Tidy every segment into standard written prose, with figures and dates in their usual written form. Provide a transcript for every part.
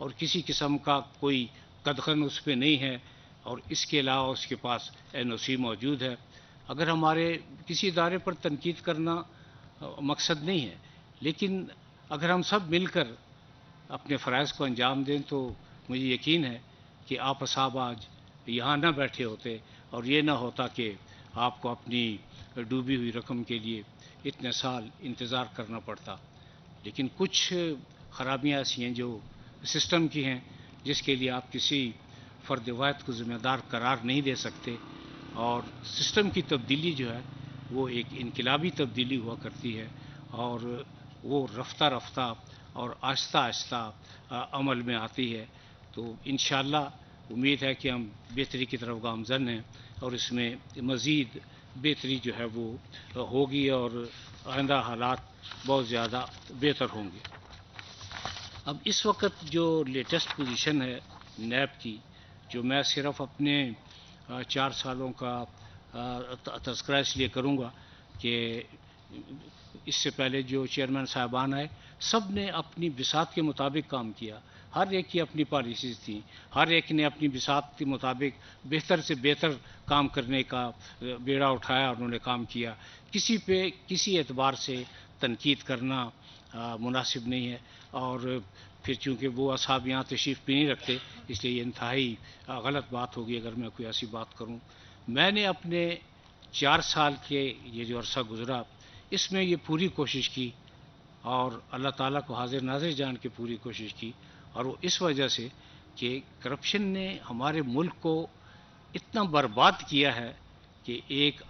اور کسی قسم کا کوئی قدغن اس پہ نہیں ہے، اور اس کے علاوہ اس کے پاس این او سی موجود ہے۔ اگر ہمارے کسی ادارے پر تنقید کرنا مقصد نہیں ہے، لیکن اگر ہم سب مل کر اپنے فرائض کو انجام دیں تو مجھے یقین ہے کہ آپ اصحاب آج یہاں نہ بیٹھے ہوتے، اور یہ نہ ہوتا کہ آپ کو اپنی ڈوبی ہوئی رقم کے لیے اتنے سال انتظار کرنا پڑتا۔ لیکن کچھ خرابیاں ایسی ہیں جو سسٹم کی ہیں، جس کے لیے آپ کسی فرد واحد کو ذمہ دار قرار نہیں دے سکتے، اور سسٹم کی تبدیلی جو ہے وہ ایک انقلابی تبدیلی ہوا کرتی ہے، اور وہ رفتہ رفتہ اور آہستہ آہستہ عمل میں آتی ہے۔ تو انشاءاللہ امید ہے کہ ہم بہتری کی طرف گامزن ہیں، اور اس میں مزید بہتری جو ہے وہ ہوگی، اور آئندہ حالات بہت زیادہ بہتر ہوں گے۔ اب اس وقت جو لیٹسٹ پوزیشن ہے نیب کی، جو میں صرف اپنے 4 سالوں کا تذکرہ اس لیے کروں گا کہ اس سے پہلے جو چیئرمین صاحبان آئے سب نے اپنی بساط کے مطابق کام کیا، ہر ایک کی اپنی پالیسیز تھیں، ہر ایک نے اپنی بساط کے مطابق بہتر سے بہتر کام کرنے کا بیڑا اٹھایا، اور انہوں نے کام کیا۔ کسی پہ کسی اعتبار سے تنقید کرنا مناسب نہیں ہے، اور پھر چونکہ وہ اصحاب یہاں تشریف بھی نہیں رکھتے، اس لیے یہ انتہائی غلط بات ہوگی اگر میں کوئی ایسی بات کروں۔ میں نے اپنے 4 سال کے یہ جو عرصہ گزرا، اس میں یہ پوری کوشش کی، اور اللہ تعالیٰ کو حاضر ناظر جان کے پوری کوشش کی، اور وہ اس وجہ سے کہ کرپشن نے ہمارے ملک کو اتنا برباد کیا ہے کہ ایک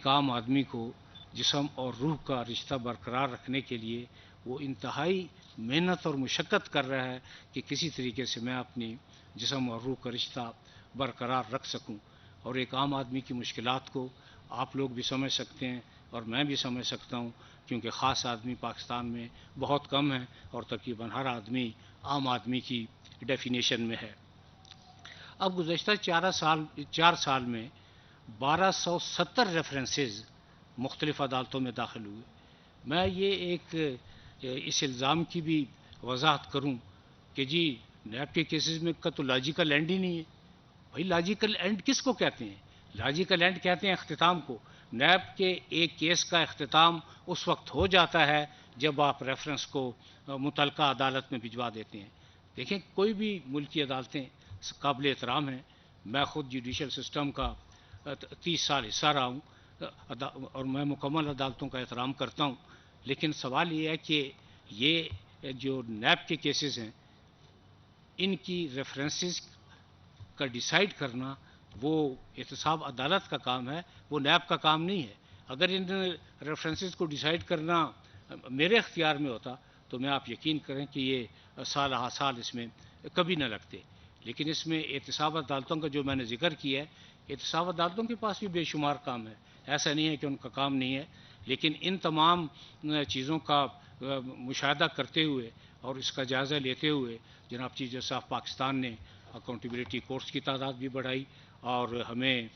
عام آدمی کو جسم اور روح کا رشتہ برقرار رکھنے کے لیے وہ انتہائی محنت اور مشقت کر رہا ہے کہ کسی طریقے سے میں اپنی جسم اور روح کا رشتہ برقرار رکھ سکوں۔ اور ایک عام آدمی کی مشکلات کو آپ لوگ بھی سمجھ سکتے ہیں، اور میں بھی سمجھ سکتا ہوں، کیونکہ خاص آدمی پاکستان میں بہت کم ہیں، اور تقریباً ہر آدمی عام آدمی کی ڈیفینیشن میں ہے۔ اب گزشتہ 4 سال میں 1270 ریفرنسز مختلف عدالتوں میں داخل ہوئے۔ میں یہ اس الزام کی بھی وضاحت کروں کہ جی نیب کے کیسز میں کا تو لاجیکل اینڈ ہی نہیں ہے۔ بھائی لاجیکل اینڈ کس کو کہتے ہیں؟ لاجیکل اینڈ کہتے ہیں اختتام کو۔ نیب کے ایک کیس کا اختتام اس وقت ہو جاتا ہے جب آپ ریفرنس کو متعلقہ عدالت میں بھجوا دیتے ہیں۔ دیکھیں، کوئی بھی ملکی عدالتیں قابل احترام ہیں، میں خود جوڈیشل سسٹم کا 30 سال حصہ رہا ہوں، اور میں مکمل عدالتوں کا احترام کرتا ہوں، لیکن سوال یہ ہے کہ یہ جو نیب کے کیسز ہیں، ان کی ریفرنسز کا ڈیسائیڈ کرنا وہ احتساب عدالت کا کام ہے، وہ نیب کا کام نہیں ہے۔ اگر ان ریفرنسز کو ڈیسائیڈ کرنا میرے اختیار میں ہوتا تو میں آپ یقین کریں کہ یہ سال ہا سال اس میں کبھی نہ لگتے، لیکن اس میں احتساب عدالتوں کا جو میں نے ذکر کیا ہے، احتساب عدالتوں کے پاس بھی بے شمار کام ہے، ایسا نہیں ہے کہ ان کا کام نہیں ہے، لیکن ان تمام چیزوں کا مشاہدہ کرتے ہوئے اور اس کا جائزہ لیتے ہوئے جناب چیف جسٹس آف پاکستان نے اکاؤنٹیبلٹی کورٹس کی تعداد بھی بڑھائی، اور ہمیں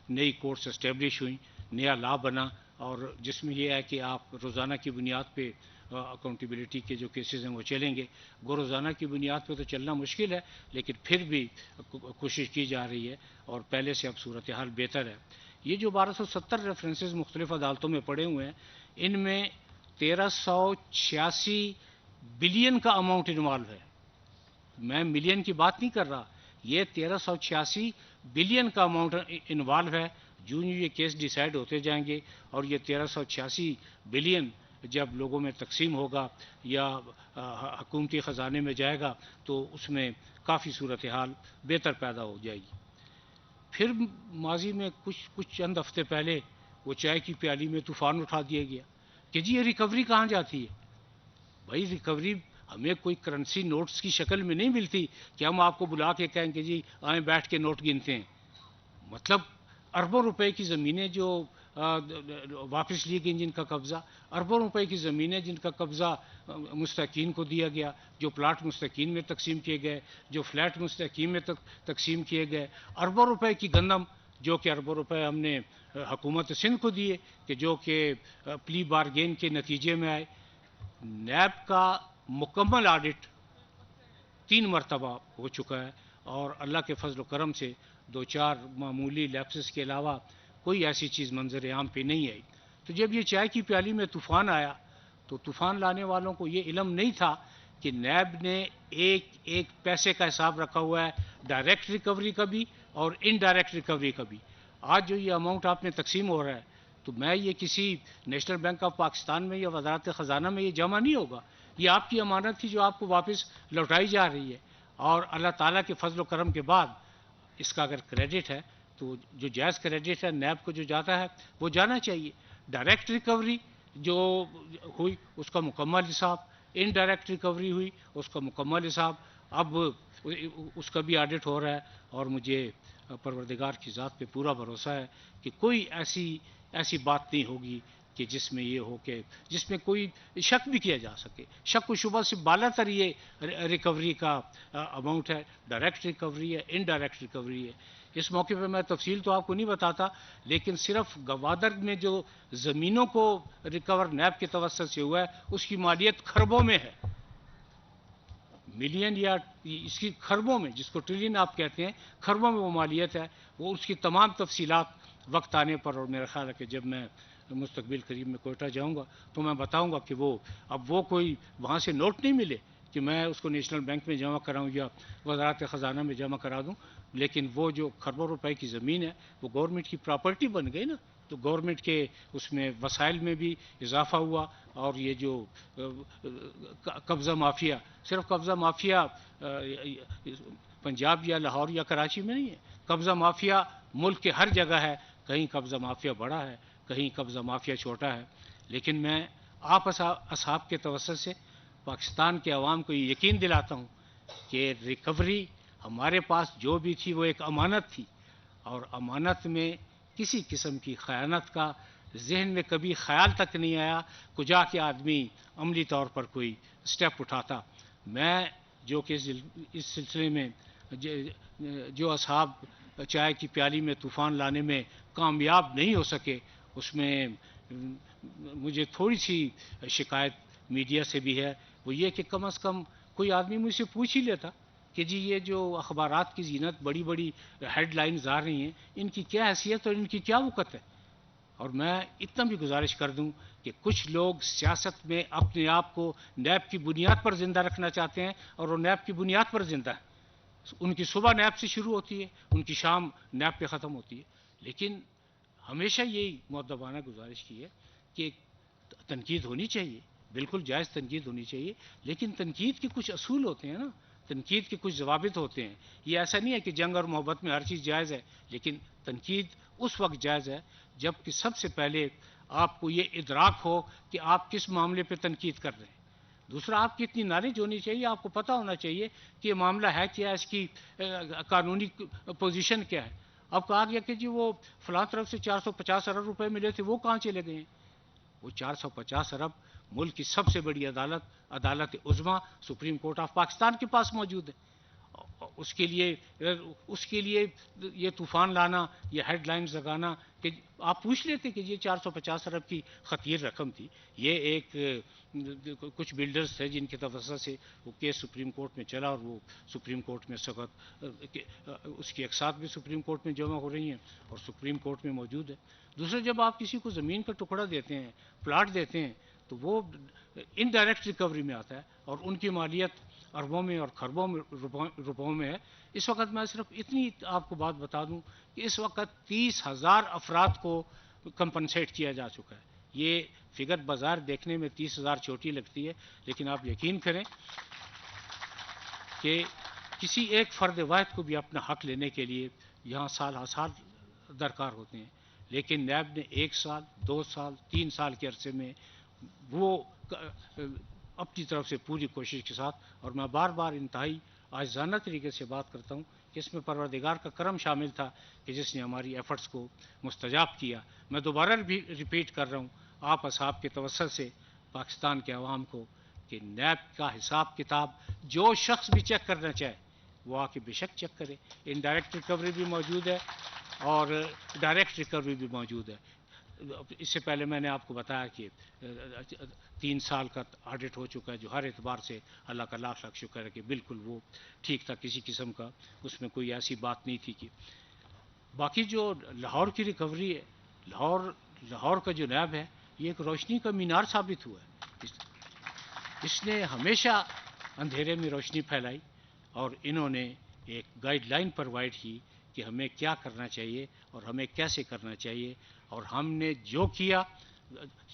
نئی کورٹس اسٹیبلش ہوئیں، نیا لا بنا، اور جس میں یہ ہے کہ آپ روزانہ کی بنیاد پہ اکاؤنٹیبلٹی کے جو کیسز ہیں وہ چلیں گے۔ گو روزانہ کی بنیاد پہ تو چلنا مشکل ہے، لیکن پھر بھی کوشش کی جا رہی ہے، اور پہلے سے اب صورتحال بہتر ہے۔ یہ جو 1270 ریفرنسز مختلف عدالتوں میں پڑے ہوئے ہیں، ان میں 1386 بلین کا اماؤنٹ انوالو ہے۔ میں ملین کی بات نہیں کر رہا، یہ 1386 بلین کا اماؤنٹ انوالو ہے۔ جو یہ کیس ڈیسائیڈ ہوتے جائیں گے، اور یہ 1386 بلین جب لوگوں میں تقسیم ہوگا یا حکومتی خزانے میں جائے گا تو اس میں کافی صورتحال بہتر پیدا ہو جائے گی۔ پھر ماضی میں کچھ چند ہفتے پہلے وہ چائے کی پیالی میں طوفان اٹھا دیا گیا کہ جی یہ ریکوری کہاں جاتی ہے؟ بھائی ریکوری ہمیں کوئی کرنسی نوٹس کی شکل میں نہیں ملتی کہ ہم آپ کو بلا کے کہیں کہ جی آئیں بیٹھ کے نوٹ گنتے ہیں۔ مطلب اربوں روپے کی زمینیں جو واپس لی گئیں، جن کا قبضہ اربوں روپے کی زمینیں، جن کا قبضہ مستحقین کو دیا گیا، جو پلاٹ مستحقین میں تقسیم کیے گئے، جو فلیٹ مستحقین میں تقسیم کیے گئے، اربوں روپے کی گندم جو کہ اربوں روپے ہم نے حکومت سندھ کو دیے کہ جو کہ پلی بارگین کے نتیجے میں آئے۔ نیب کا مکمل آڈٹ 3 مرتبہ ہو چکا ہے، اور اللہ کے فضل و کرم سے 2-4 معمولی لیپسز کے علاوہ کوئی ایسی چیز منظر عام پہ نہیں آئی۔ تو جب یہ چائے کی پیالی میں طوفان آیا تو طوفان لانے والوں کو یہ علم نہیں تھا کہ نیب نے ایک ایک پیسے کا حساب رکھا ہوا ہے، ڈائریکٹ ریکوری کا بھی اور انڈائریکٹ ریکوری کا بھی۔ آج جو یہ اماؤنٹ آپ میں تقسیم ہو رہا ہے تو میں یہ کسی نیشنل بینک آف پاکستان میں یا وزارت خزانہ میں یہ جمع نہیں ہوگا، یہ آپ کی امانت تھی جو آپ کو واپس لوٹائی جا رہی ہے، اور اللہ تعالیٰ کے فضل و کرم کے بعد اس کا اگر کریڈٹ ہے تو جو جائز کریڈٹ ہے نیب کو جو جاتا ہے وہ جانا چاہیے۔ ڈائریکٹ ریکوری جو ہوئی اس کا مکمل حساب، انڈائریکٹ ریکوری ہوئی اس کا مکمل حساب، اب اس کا بھی آڈٹ ہو رہا ہے، اور مجھے پروردگار کی ذات پہ پورا بھروسہ ہے کہ کوئی ایسی بات نہیں ہوگی کہ جس میں یہ ہو کہ جس میں کوئی شک بھی کیا جا سکے۔ شک و شبہ سے بالا تر یہ ریکوری کا اماؤنٹ ہے، ڈائریکٹ ریکوری ہے، انڈائریکٹ ریکوری ہے۔ اس موقع پہ میں تفصیل تو آپ کو نہیں بتاتا، لیکن صرف گوادر میں جو زمینوں کو ریکور نیب کے توسط سے ہوا ہے اس کی مالیت خربوں میں ہے، ملین یا اس کی خربوں میں، جس کو ٹریلین آپ کہتے ہیں، خربوں میں وہ مالیت ہے۔ وہ اس کی تمام تفصیلات وقت آنے پر، اور میرا خیال ہے کہ جب میں مستقبل قریب میں کوئٹہ جاؤں گا تو میں بتاؤں گا کہ وہ کوئی وہاں سے نوٹ نہیں ملے کہ میں اس کو نیشنل بینک میں جمع کراؤں یا وزارت خزانہ میں جمع کرا دوں، لیکن وہ جو خربوں روپے کی زمین ہے وہ گورنمنٹ کی پراپرٹی بن گئی نا، تو گورنمنٹ کے اس میں وسائل میں بھی اضافہ ہوا، اور یہ جو قبضہ مافیا، صرف قبضہ مافیا پنجاب یا لاہور یا کراچی میں نہیں ہے، قبضہ مافیا ملک کے ہر جگہ ہے، کہیں قبضہ مافیا بڑا ہے، کہیں قبضہ مافیا چھوٹا ہے۔ لیکن میں آپ اصحاب کے توسط سے پاکستان کے عوام کو یہ یقین دلاتا ہوں کہ ریکوری ہمارے پاس جو بھی تھی وہ ایک امانت تھی، اور امانت میں کسی قسم کی خیانت کا ذہن میں کبھی خیال تک نہیں آیا کجا کہ آدمی عملی طور پر کوئی سٹیپ اٹھاتا۔ میں جو کہ اس سلسلے میں جو اصحاب چائے کی پیالی میں طوفان لانے میں کامیاب نہیں ہو سکے، اس میں مجھے تھوڑی سی شکایت میڈیا سے بھی ہے، وہ یہ کہ کم از کم کوئی آدمی مجھ سے پوچھ ہی لیتا کہ جی یہ جو اخبارات کی زینت بڑی بڑی ہیڈ لائنز آ رہی ہیں ان کی کیا حیثیت اور ان کی کیا وقت ہے۔ اور میں اتنا بھی گزارش کر دوں کہ کچھ لوگ سیاست میں اپنے آپ کو نیب کی بنیاد پر زندہ رکھنا چاہتے ہیں، اور وہ نیب کی بنیاد پر زندہ ہے، ان کی صبح نیب سے شروع ہوتی ہے، ان کی شام نیب پہ ختم ہوتی ہے۔ لیکن ہمیشہ یہی مؤدبانہ گزارش کی ہے کہ تنقید ہونی چاہیے، بالکل جائز تنقید ہونی چاہیے، لیکن تنقید کے کچھ اصول ہوتے ہیں نا، تنقید کے کچھ ضوابط ہوتے ہیں۔ یہ ایسا نہیں ہے کہ جنگ اور محبت میں ہر چیز جائز ہے، لیکن تنقید اس وقت جائز ہے جب کہ سب سے پہلے آپ کو یہ ادراک ہو کہ آپ کس معاملے پہ تنقید کر رہے ہیں۔ دوسرا، آپ کی اتنی نالج ہونی چاہیے، آپ کو پتہ ہونا چاہیے کہ یہ معاملہ ہے کیا، اس کی قانونی پوزیشن کیا ہے۔ اب کہا گیا کہ جی وہ فلاں طرف سے 450 ارب روپے ملے تھے، وہ کہاں چلے گئے ہیں؟ وہ 450 ارب ملک کی سب سے بڑی عدالت عظمیٰ سپریم کورٹ آف پاکستان کے پاس موجود ہے۔ اس کے لیے یہ طوفان لانا، یہ ہیڈ لائنز لگانا کہ آپ پوچھ لیتے کہ یہ 450 ارب کی خطیر رقم تھی، یہ ایک کچھ بلڈرز تھے جن کے توسط سے وہ کیس سپریم کورٹ میں چلا، اور وہ سپریم کورٹ میں سخت اس کی اقساط بھی سپریم کورٹ میں جمع ہو رہی ہیں اور سپریم کورٹ میں موجود ہے۔ دوسرا، جب آپ کسی کو زمین کا ٹکڑا دیتے ہیں، پلاٹ دیتے ہیں، تو وہ انڈائریکٹ ریکوری میں آتا ہے، اور ان کی مالیت اربوں میں اور خربوں میں روپوں میں ہے۔ اس وقت میں صرف اتنی آپ کو بات بتا دوں کہ اس وقت 30,000 افراد کو کمپنسیٹ کیا جا چکا ہے۔ یہ فگر بازار دیکھنے میں 30,000 چھوٹی لگتی ہے، لیکن آپ یقین کریں کہ کسی ایک فرد واحد کو بھی اپنا حق لینے کے لیے یہاں سال ہر سال درکار ہوتے ہیں، لیکن نیب نے 1 سال، 2 سال، 3 سال کے عرصے میں وہ اپنی طرف سے پوری کوشش کے ساتھ، اور میں بار بار انتہائی عاجزانہ طریقے سے بات کرتا ہوں کہ اس میں پروردگار کا کرم شامل تھا کہ جس نے ہماری ایفرٹس کو مستجاب کیا۔ میں دوبارہ بھی ریپیٹ کر رہا ہوں آپ اصحاب کے توسط سے پاکستان کے عوام کو کہ نیب کا حساب کتاب جو شخص بھی چیک کرنا چاہے وہ آ کے بے شک چیک کرے۔ انڈائریکٹ ریکوری بھی موجود ہے اور ڈائریکٹ ریکوری بھی موجود ہے۔ اس سے پہلے میں نے آپ کو بتایا کہ 3 سال کا آڈٹ ہو چکا ہے، جو ہر اعتبار سے اللہ کا لاکھ لاکھ شکر ہے کہ بالکل وہ ٹھیک تھا، کسی قسم کا اس میں کوئی ایسی بات نہیں تھی کہ باقی جو لاہور کی ریکوری ہے، لاہور کا جو نیب ہے، یہ ایک روشنی کا مینار ثابت ہوا ہے۔ اس نے ہمیشہ اندھیرے میں روشنی پھیلائی اور انہوں نے ایک گائیڈ لائن پرووائڈ کی کہ ہمیں کیا کرنا چاہیے اور ہمیں کیسے کرنا چاہیے، اور ہم نے جو کیا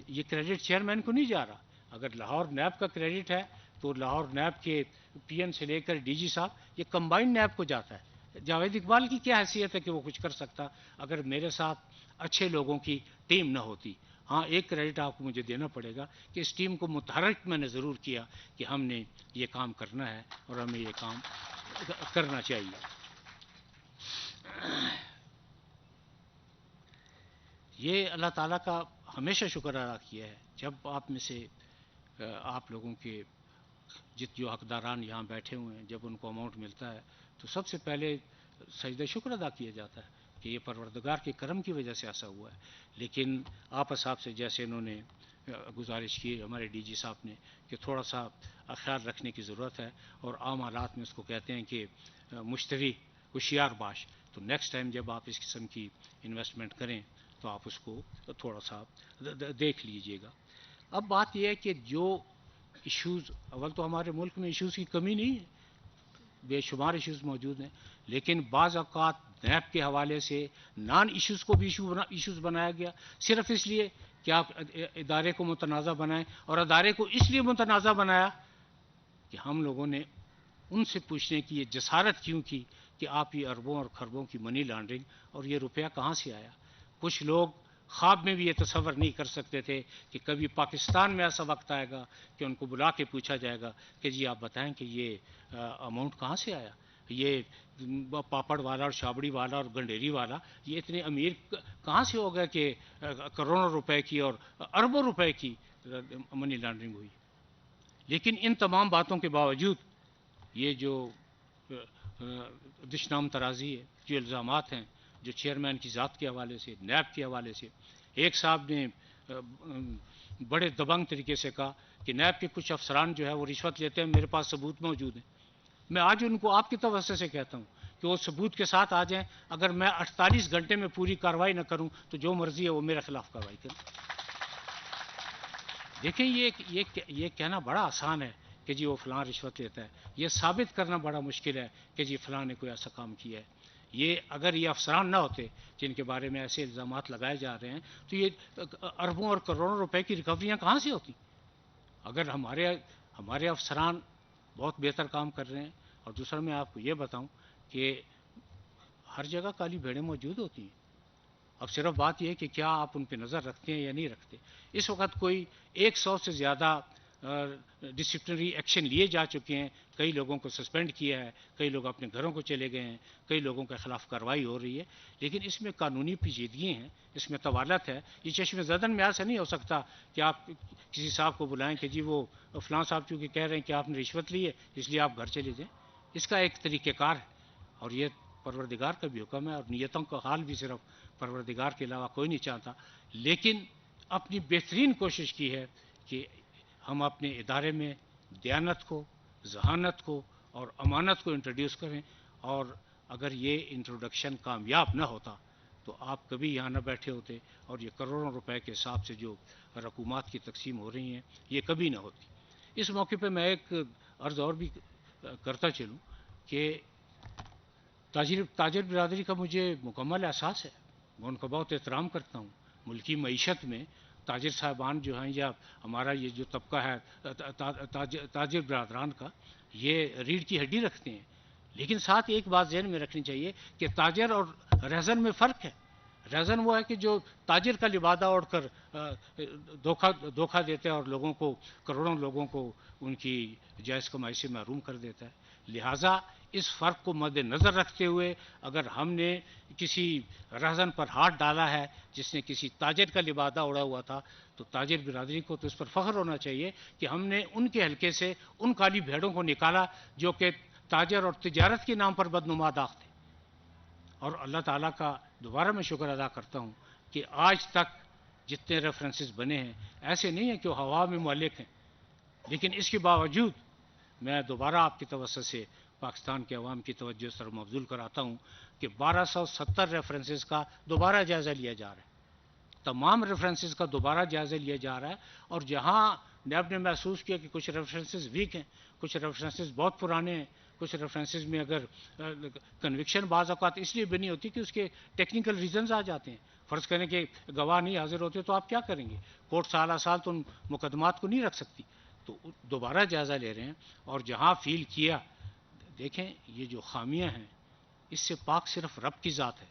یہ کریڈٹ چیئرمین کو نہیں جا رہا۔ اگر لاہور نیب کا کریڈٹ ہے تو لاہور نیب کے پی این سے لے کر ڈی جی صاحب، یہ کمبائنڈ نیب کو جاتا ہے۔ جاوید اقبال کی کیا حیثیت ہے کہ وہ کچھ کر سکتا اگر میرے ساتھ اچھے لوگوں کی ٹیم نہ ہوتی؟ ہاں، ایک کریڈٹ آپ کو مجھے دینا پڑے گا کہ اس ٹیم کو متحرک میں نے ضرور کیا کہ ہم نے یہ کام کرنا ہے اور ہمیں یہ کام کرنا چاہیے۔ یہ اللہ تعالیٰ کا ہمیشہ شکر ادا کیا ہے، جب آپ میں سے آپ لوگوں کے جو حقداران یہاں بیٹھے ہوئے ہیں، جب ان کو اماؤنٹ ملتا ہے تو سب سے پہلے سجدہ شکر ادا کیا جاتا ہے کہ یہ پروردگار کے کرم کی وجہ سے ایسا ہوا ہے۔ لیکن آپ صاحب سے جیسے انہوں نے گزارش کی ہمارے ڈی جی صاحب نے کہ تھوڑا سا خیال رکھنے کی ضرورت ہے، اور عام حالات میں اس کو کہتے ہیں کہ مشتری ہوشیار باش، تو نیکسٹ ٹائم جب آپ اس قسم کی انویسٹمنٹ کریں تو آپ اس کو تھوڑا سا دیکھ لیجئے گا۔ اب بات یہ ہے کہ جو ایشوز، اول تو ہمارے ملک میں ایشوز کی کمی نہیں ہے، بے شمار ایشوز موجود ہیں، لیکن بعض اوقات نیب کے حوالے سے نان ایشوز کو بھی ایشوز بنایا گیا، صرف اس لیے کہ آپ ادارے کو متنازع بنائیں، اور ادارے کو اس لیے متنازع بنایا کہ ہم لوگوں نے ان سے پوچھنے کی یہ جسارت کیوں کی کہ آپ یہ اربوں اور خربوں کی منی لانڈرنگ اور یہ روپیہ کہاں سے آیا۔ کچھ لوگ خواب میں بھی یہ تصور نہیں کر سکتے تھے کہ کبھی پاکستان میں ایسا وقت آئے گا کہ ان کو بلا کے پوچھا جائے گا کہ جی آپ بتائیں کہ یہ اماؤنٹ کہاں سے آیا، یہ پاپڑ والا اور شابڑی والا اور گنڈیری والا یہ اتنے امیر کہاں سے ہو گئے کہ کروڑوں روپے کی اور اربوں روپے کی منی لانڈرنگ ہوئی۔ لیکن ان تمام باتوں کے باوجود یہ جو دشنام ترازی ہے، جو الزامات ہیں، جو چیئرمین کی ذات کے حوالے سے، نیب کے حوالے سے، ایک صاحب نے بڑے دبنگ طریقے سے کہا کہ نیب کے کچھ افسران جو ہے وہ رشوت لیتے ہیں، میرے پاس ثبوت موجود ہیں۔ میں آج ان کو آپ کی توسط سے کہتا ہوں کہ وہ ثبوت کے ساتھ آ جائیں، اگر میں 48 گھنٹے میں پوری کارروائی نہ کروں تو جو مرضی ہے وہ میرے خلاف کارروائی کریں۔ دیکھیں یہ کہنا بڑا آسان ہے کہ جی وہ فلاں رشوت لیتا ہے، یہ ثابت کرنا بڑا مشکل ہے کہ جی فلاں نے کوئی ایسا کام کیا ہے۔ اگر یہ افسران نہ ہوتے جن کے بارے میں ایسے الزامات لگائے جا رہے ہیں تو یہ اربوں اور کروڑوں روپے کی ریکوریاں کہاں سے ہوتی؟ اگر ہمارے افسران بہت بہتر کام کر رہے ہیں، اور دوسرا میں آپ کو یہ بتاؤں کہ ہر جگہ کالی بھیڑیں موجود ہوتی ہیں، اب صرف بات یہ ہے کہ کیا آپ ان پہ نظر رکھتے ہیں یا نہیں رکھتے۔ اس وقت کوئی 100 سے زیادہ ڈسپلنری ایکشن لیے جا چکے ہیں، کئی لوگوں کو سسپینڈ کیا ہے، کئی لوگ اپنے گھروں کو چلے گئے ہیں، کئی لوگوں کے خلاف کارروائی ہو رہی ہے، لیکن اس میں قانونی پیچیدگی ہیں، اس میں طوالت ہے۔ یہ چشم زدن میں ایسا نہیں ہو سکتا کہ آپ کسی صاحب کو بلائیں کہ جی وہ فلاں صاحب چونکہ کہہ رہے ہیں کہ آپ نے رشوت لی ہے اس لیے آپ گھر چلے جائیں۔ اس کا ایک طریقہ کار ہے، اور یہ پروردگار کا بھی حکم ہے، اور نیتوں کا حال بھی صرف پروردگار کے علاوہ کوئی نہیں چاہتا، لیکن اپنی بہترین کوشش کی ہے کہ ہم اپنے ادارے میں دیانت کو، ذہانت کو اور امانت کو انٹروڈیوس کریں، اور اگر یہ انٹروڈکشن کامیاب نہ ہوتا تو آپ کبھی یہاں نہ بیٹھے ہوتے، اور یہ کروڑوں روپے کے حساب سے جو رقومات کی تقسیم ہو رہی ہیں یہ کبھی نہ ہوتی۔ اس موقع پہ میں ایک عرض اور بھی کرتا چلوں کہ تاجر برادری کا مجھے مکمل احساس ہے، میں ان کا بہت احترام کرتا ہوں۔ ملکی معیشت میں تاجر صاحبان جو ہیں یا ہمارا یہ جو طبقہ ہے تاجر برادران کا، یہ ریڑھ کی ہڈی رکھتے ہیں، لیکن ساتھ ایک بات ذہن میں رکھنی چاہیے کہ تاجر اور رہزن میں فرق ہے۔ رہزن وہ ہے کہ جو تاجر کا لبادہ اوڑھ کر دھوکہ دیتا ہے اور لوگوں کو، کروڑوں لوگوں کو ان کی جائز کمائی سے محروم کر دیتا ہے۔ لہٰذا اس فرق کو مد نظر رکھتے ہوئے اگر ہم نے کسی رہزن پر ہاتھ ڈالا ہے جس نے کسی تاجر کا لبادہ اوڑھا ہوا تھا، تو تاجر برادری کو تو اس پر فخر ہونا چاہیے کہ ہم نے ان کے حلقے سے ان کالی بھیڑوں کو نکالا جو کہ تاجر اور تجارت کے نام پر بدنما داغ تھے۔ اور اللہ تعالیٰ کا دوبارہ میں شکر ادا کرتا ہوں کہ آج تک جتنے ریفرنسز بنے ہیں ایسے نہیں ہیں کہ وہ ہوا میں معلق ہیں، لیکن اس کے باوجود میں دوبارہ آپ کی توسط سے پاکستان کے عوام کی توجہ سر مبذول کراتا ہوں کہ 1270 ریفرنسز کا دوبارہ جائزہ لیا جا رہا ہے، تمام ریفرنسز کا دوبارہ جائزہ لیا جا رہا ہے، اور جہاں نیب نے محسوس کیا کہ کچھ ریفرنسز ویک ہیں، کچھ ریفرنسز بہت پرانے ہیں، کچھ ریفرنسز میں اگر کنوکشن بعض اوقات اس لیے بنی ہوتی کہ اس کے ٹیکنیکل ریزنز آ جاتے ہیں، فرض کریں کہ گواہ نہیں حاضر ہوتے تو آپ کیا کریں گے، کورٹ سالہ سال تو ان مقدمات کو نہیں رکھ سکتی، تو دوبارہ جائزہ لے رہے ہیں، اور جہاں فیل کیا، دیکھیں یہ جو خامیاں ہیں اس سے پاک صرف رب کی ذات ہے،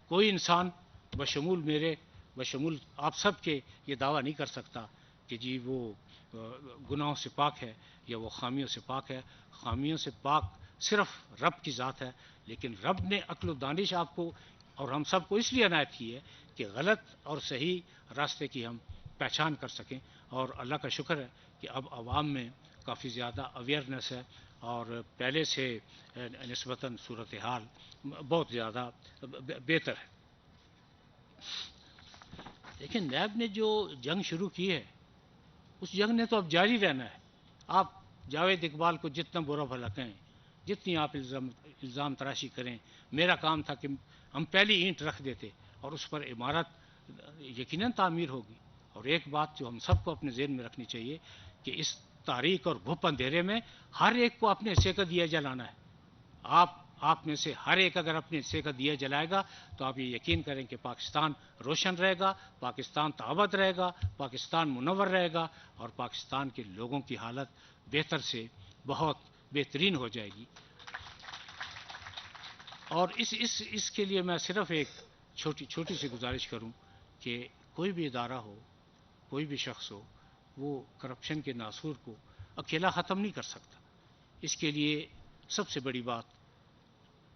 کوئی انسان بشمول میرے بشمول آپ سب کے یہ دعویٰ نہیں کر سکتا کہ جی وہ گناہوں سے پاک ہے یا وہ خامیوں سے پاک ہے، خامیوں سے پاک صرف رب کی ذات ہے، لیکن رب نے عقل و دانش آپ کو اور ہم سب کو اس لیے عنایت کی ہے کہ غلط اور صحیح راستے کی ہم پہچان کر سکیں، اور اللہ کا شکر ہے کہ اب عوام میں کافی زیادہ اویئرنیس ہے، اور پہلے سے نسبتاً صورتحال بہت زیادہ بہتر ہے۔ لیکن نیب نے جو جنگ شروع کی ہے اس جنگ نے تو اب جاری رہنا ہے، آپ جاوید اقبال کو جتنا برا بھلا کہیں، جتنی آپ الزام تراشی کریں، میرا کام تھا کہ ہم پہلی اینٹ رکھ دیتے اور اس پر عمارت یقیناً تعمیر ہوگی۔ اور ایک بات جو ہم سب کو اپنے ذہن میں رکھنی چاہیے کہ اس تاریک اور گھپ اندھیرے میں ہر ایک کو اپنے حصے کا دیا جلانا ہے، آپ میں سے ہر ایک اگر اپنے حصے کا دیا جلائے گا تو آپ یہ یقین کریں کہ پاکستان روشن رہے گا، پاکستان تعبد رہے گا، پاکستان منور رہے گا، اور پاکستان کے لوگوں کی حالت بہتر سے بہت بہترین ہو جائے گی۔ اور اس کے لیے میں صرف ایک چھوٹی سی گزارش کروں کہ کوئی بھی ادارہ ہو، کوئی بھی شخص ہو، وہ کرپشن کے ناسور کو اکیلا ختم نہیں کر سکتا۔ اس کے لیے سب سے بڑی بات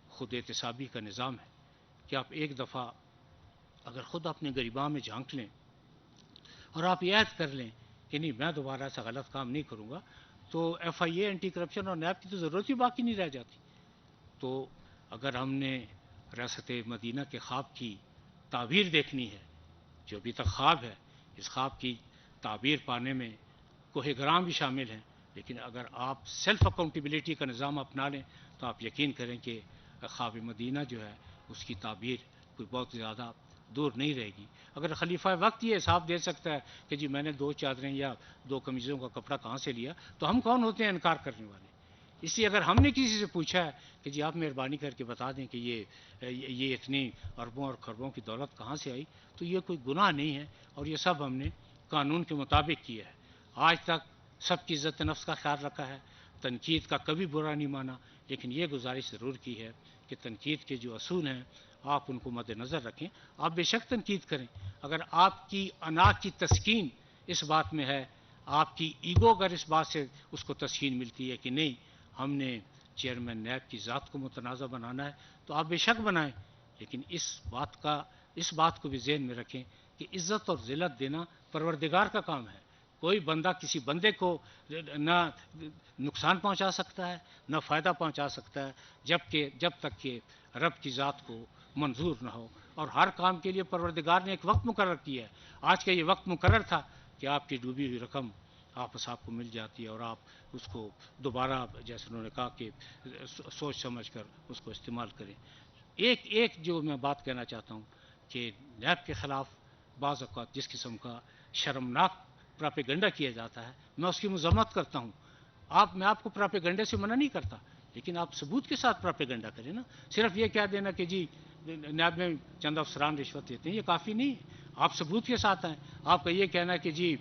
خود احتسابی کا نظام ہے کہ آپ ایک دفعہ اگر خود اپنے گریباں میں جھانک لیں اور آپ یہ عہد کر لیں کہ نہیں میں دوبارہ ایسا غلط کام نہیں کروں گا، تو ایف آئی اے اینٹی کرپشن اور نیب کی تو ضرورت ہی باقی نہیں رہ جاتی۔ تو اگر ہم نے ریاست مدینہ کے خواب کی تعبیر دیکھنی ہے جو ابھی تک خواب ہے، اس خواب کی تعبیر پانے میں کوہ گرام بھی شامل ہیں، لیکن اگر آپ سیلف اکاؤنٹیبلٹی کا نظام اپنا لیں تو آپ یقین کریں کہ خواب مدینہ جو ہے اس کی تعبیر کوئی بہت زیادہ دور نہیں رہے گی۔ اگر خلیفہ وقت یہ حساب دے سکتا ہے کہ جی میں نے 2 چادریں یا 2 قمیضوں کا کپڑا کہاں سے لیا، تو ہم کون ہوتے ہیں انکار کرنے والے؟ اس لیے اگر ہم نے کسی سے پوچھا ہے کہ جی آپ مہربانی کر کے بتا دیں کہ یہ اتنی اربوں اور خربوں کی دولت کہاں سے آئی، تو یہ کوئی گناہ نہیں ہے، اور یہ سب ہم نے قانون کے مطابق کیا ہے۔ آج تک سب کی عزت نفس کا خیال رکھا ہے، تنقید کا کبھی برا نہیں مانا، لیکن یہ گزارش ضرور کی ہے کہ تنقید کے جو اصول ہیں آپ ان کو مد نظر رکھیں۔ آپ بے شک تنقید کریں، اگر آپ کی انا کی تسکین اس بات میں ہے، آپ کی ایگو اگر اس بات سے اس کو تسکین ملتی ہے کہ نہیں ہم نے چیئرمین نیب کی ذات کو متنازع بنانا ہے، تو آپ بے شک بنائیں، لیکن اس بات کو بھی ذہن میں رکھیں کہ عزت اور ذلت دینا پروردگار کا کام ہے۔ کوئی بندہ کسی بندے کو نہ نقصان پہنچا سکتا ہے نہ فائدہ پہنچا سکتا ہے جب تک کہ رب کی ذات کو منظور نہ ہو، اور ہر کام کے لیے پروردگار نے ایک وقت مقرر کیا ہے۔ آج کا یہ وقت مقرر تھا کہ آپ کی ڈوبی ہوئی رقم آپس آپ کو مل جاتی ہے، اور آپ اس کو دوبارہ جیسے انہوں نے کہا کہ سوچ سمجھ کر اس کو استعمال کریں۔ ایک جو میں بات کہنا چاہتا ہوں کہ نیب کے خلاف بعض اوقات جس قسم کا شرمناک پراپیگنڈا کیا جاتا ہے میں اس کی مذمت کرتا ہوں۔ میں آپ کو پراپیگنڈے سے منع نہیں کرتا، لیکن آپ ثبوت کے ساتھ پراپیگنڈا کریں نا۔ صرف یہ کہہ دینا کہ جی نیب میں چند افسران رشوت دیتے ہیں، یہ کافی نہیں ہے۔ آپ ثبوت کے ساتھ آئیں۔ آپ کا یہ کہنا ہے کہ جی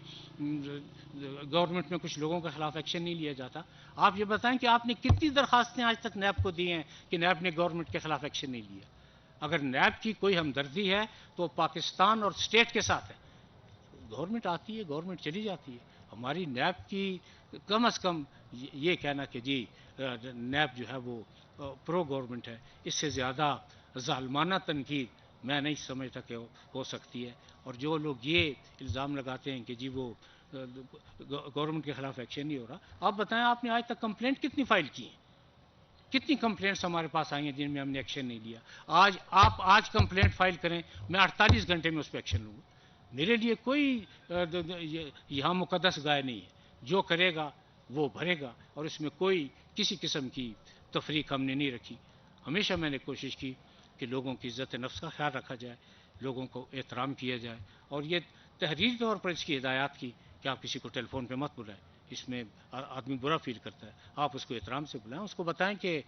گورنمنٹ میں کچھ لوگوں کے خلاف ایکشن نہیں لیا جاتا، آپ یہ بتائیں کہ آپ نے کتنی درخواستیں آج تک نیب کو دی ہیں کہ نیب نے گورنمنٹ کے خلاف ایکشن نہیں لیا۔ اگر نیب کی کوئی ہمدردی ہے تو پاکستان اور اسٹیٹ کے ساتھ ہے۔ گورنمنٹ آتی ہے، گورنمنٹ چلی جاتی ہے، ہماری نیب کی کم از کم یہ کہنا کہ جی نیب جو ہے وہ پرو گورنمنٹ ہے، اس سے زیادہ ظالمانہ تنقید میں نہیں سمجھتا کہ ہو سکتی ہے۔ اور جو لوگ یہ الزام لگاتے ہیں کہ جی وہ گورنمنٹ کے خلاف ایکشن نہیں ہو رہا، آپ بتائیں آپ نے آج تک کمپلینٹ کتنی فائل کی ہیں؟ کتنی کمپلینٹس ہمارے پاس آئی ہیں جن میں ہم نے ایکشن نہیں لیا؟ آج کمپلینٹ فائل کریں، میں 48 گھنٹے میں اس پہ ایکشن لوں گا۔ میرے لیے کوئی یہاں مقدس گائے نہیں ہے. جو کرے گا وہ بھرے گا, اور اس میں کوئی کسی قسم کی تفریق ہم نے نہیں رکھی. ہمیشہ میں نے کوشش کی کہ لوگوں کی عزت نفس کا خیال رکھا جائے, لوگوں کو احترام کیا جائے, اور یہ تحریری طور پر اس کی ہدایات کی کہ آپ کسی کو ٹیلی فون پہ مت بلائیں, اس میں آدمی برا فیل کرتا ہے. آپ اس کو احترام سے بلائیں, اس کو بتائیں کہ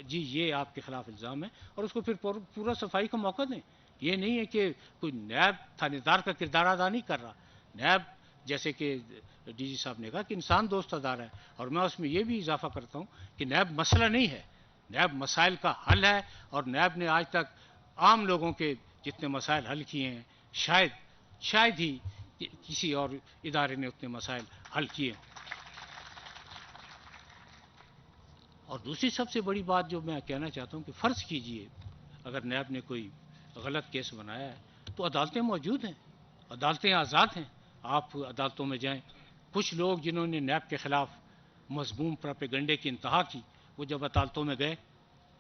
جی یہ آپ کے خلاف الزام ہے, اور اس کو پھر پورا صفائی کا موقع دیں. یہ نہیں ہے کہ کوئی نیب تھانے دار کا کردار ادا نہیں کر رہا. نیب جیسے کہ ڈی جی صاحب نے کہا کہ انسان دوست ادارہ ہے, اور میں اس میں یہ بھی اضافہ کرتا ہوں کہ نیب مسئلہ نہیں ہے, نیب مسائل کا حل ہے. اور نیب نے آج تک عام لوگوں کے جتنے مسائل حل کیے ہیں, شاید ہی کسی اور ادارے نے اتنے مسائل حل کیے. اور دوسری سب سے بڑی بات جو میں کہنا چاہتا ہوں کہ فرض کیجئے اگر نیب نے کوئی غلط کیس بنایا ہے تو عدالتیں موجود ہیں, عدالتیں آزاد ہیں. آپ عدالتوں میں جائیں. کچھ لوگ جنہوں نے نیب کے خلاف مذموم پروپیگنڈے کی انتہا کی, وہ جب عدالتوں میں گئے,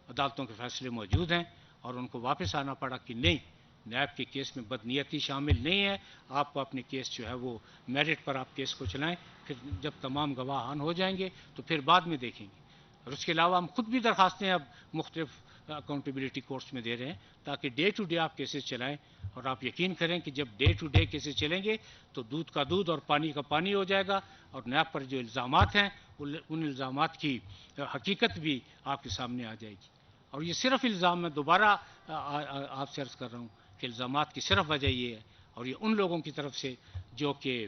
عدالتوں کے فیصلے موجود ہیں, اور ان کو واپس آنا پڑا کہ نہیں, نیب کے کیس میں بدنیتی شامل نہیں ہے, آپ کو اپنے کیس جو ہے وہ میرٹ پر آپ کیس کو چلائیں, پھر جب تمام گواہان ہو جائیں گے تو پھر بعد میں دیکھیں گے. اور اس کے علاوہ ہم خود بھی درخواستیں اب مختلف اکاؤنٹیبلٹی کورٹس میں دے رہے ہیں تاکہ ڈے ٹو ڈے آپ کیسز چلائیں. اور آپ یقین کریں کہ جب ڈے ٹو ڈے کیسز چلیں گے تو دودھ کا دودھ اور پانی کا پانی ہو جائے گا, اور نیب پر جو الزامات ہیں ان الزامات کی حقیقت بھی آپ کے سامنے آ جائے گی. اور یہ صرف الزام, میں دوبارہ آپ سے عرض کر رہا ہوں کہ الزامات کی صرف وجہ یہ ہے, اور یہ ان لوگوں کی طرف سے جو کہ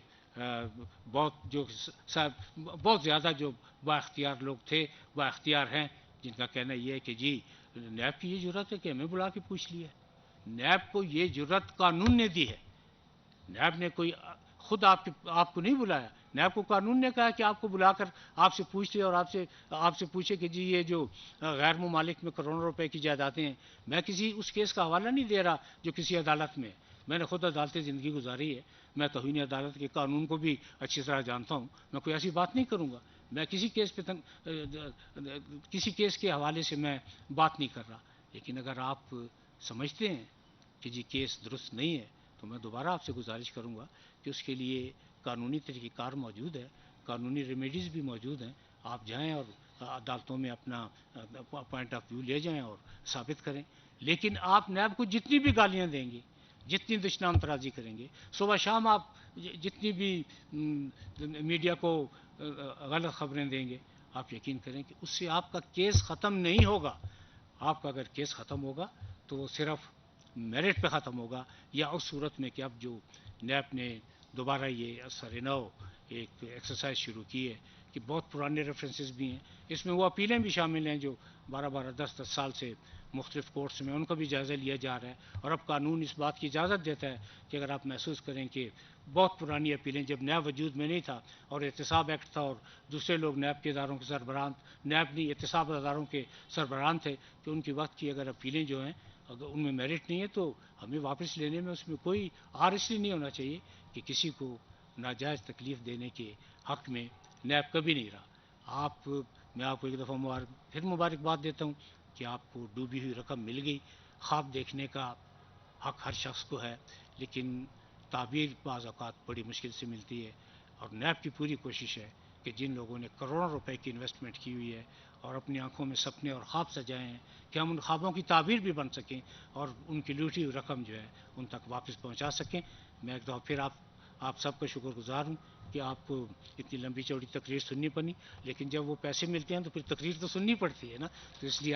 بہت زیادہ جو با اختیار لوگ تھے, با اختیار ہیں, جن کا کہنا یہ ہے کہ جی نیب کی یہ جرات ہے کہ ہمیں بلا کے پوچھ لیا. نیب کو یہ جرات قانون نے دی ہے. نیب نے کوئی خود آپ کو نہیں بلایا, نیب کو قانون نے کہا کہ آپ کو بلا کر آپ سے پوچھ لے, اور آپ سے پوچھے کہ جی یہ جو غیر ممالک میں کروڑوں روپے کی جائیدادیں ہیں. میں کسی اس کیس کا حوالہ نہیں دے رہا جو کسی عدالت میں, میں نے خود عدالتیں زندگی گزاری ہے, میں توہین عدالت کے قانون کو بھی اچھی طرح جانتا ہوں. میں کوئی ایسی بات نہیں کروں گا, میں کسی کیس کے حوالے سے میں بات نہیں کر رہا. لیکن اگر آپ سمجھتے ہیں کہ جی کیس درست نہیں ہے تو میں دوبارہ آپ سے گزارش کروں گا کہ اس کے لیے قانونی طریقہ کار موجود ہے, قانونی ریمیڈیز بھی موجود ہیں. آپ جائیں اور عدالتوں میں اپنا پوائنٹ آف ویو لے جائیں اور ثابت کریں. لیکن آپ نیب کو جتنی بھی گالیاں دیں گے, جتنی دشنام ترازی کریں گے, صبح شام آپ جتنی بھی میڈیا کو غلط خبریں دیں گے, آپ یقین کریں کہ اس سے آپ کا کیس ختم نہیں ہوگا. آپ کا اگر کیس ختم ہوگا تو وہ صرف میرٹ پہ ختم ہوگا, یا اس صورت میں کہ اب جو نیب نے دوبارہ یہ سر نو ایک ایکسرسائز شروع کی ہے کہ بہت پرانے ریفرنسز بھی ہیں, اس میں وہ اپیلیں بھی شامل ہیں جو 12-10 سال سے مختلف کورٹس میں ان کا بھی جائزہ لیا جا رہا ہے. اور اب قانون اس بات کی اجازت دیتا ہے کہ اگر آپ محسوس کریں کہ بہت پرانی اپیلیں, جب نیب وجود میں نہیں تھا اور احتساب ایکٹ تھا اور دوسرے لوگ نیب کے اداروں کے سربراہ, نیب نہیں احتساب اداروں کے سربراہ تھے, کہ ان کی وقت کی اگر اپیلیں جو ہیں اگر ان میں میرٹ نہیں ہے تو ہمیں واپس لینے میں اس میں کوئی عار اس لیے نہیں ہونا چاہیے کہ کسی کو ناجائز تکلیف دینے کے حق میں نیب کبھی نہیں رہا. میں آپ کو ایک دفعہ مبارکباد دیتا ہوں کہ آپ کو ڈوبی ہوئی رقم مل گئی. خواب دیکھنے کا حق ہر شخص کو ہے, لیکن تعبیر بعض اوقات بڑی مشکل سے ملتی ہے. اور نیب کی پوری کوشش ہے کہ جن لوگوں نے کروڑوں روپے کی انویسٹمنٹ کی ہوئی ہے اور اپنی آنکھوں میں سپنے اور خواب سجائے ہیں, کہ ہم ان خوابوں کی تعبیر بھی بن سکیں اور ان کی لوٹی ہوئی رقم جو ہے ان تک واپس پہنچا سکیں. میں ایک دفعہ پھر آپ سب کا شکر گزار ہوں کہ آپ کو اتنی لمبی چوڑی تقریر سننی پڑی, لیکن جب وہ پیسے ملتے ہیں تو پھر تقریر تو سننی پڑتی ہے نا, تو اس لیے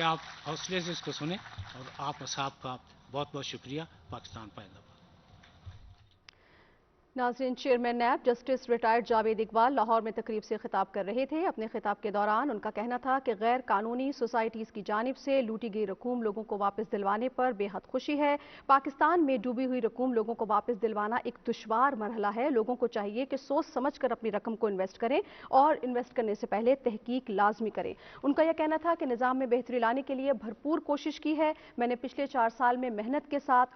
آپ حوصلے سے اس کو سنیں. اور آپ اصحاب کا بہت بہت شکریہ. پاکستان پائندہ باد. ناظرین، chairman NAB justice retired Javed Iqbal Lahore میں تقریب سے خطاب کر رہے تھے. اپنے خطاب کے دوران ان کا کہنا تھا کہ غیر قانونی سوسائٹیز کی جانب سے لوٹی گئی رقوم لوگوں کو واپس دلوانے پر بے حد خوشی ہے. پاکستان میں ڈوبی ہوئی رقوم لوگوں کو واپس دلوانا ایک دشوار مرحلہ ہے. لوگوں کو چاہیے کہ سوچ سمجھ کر اپنی رقم کو انویسٹ کریں اور انویسٹ کرنے سے پہلے تحقیق لازمی کریں. ان کا یہ کہنا تھا کہ نظام میں بہتری لانے کے لیے بھرپور کوشش کی ہے. میں نے پچھلے 4 سال میں محنت کے ساتھ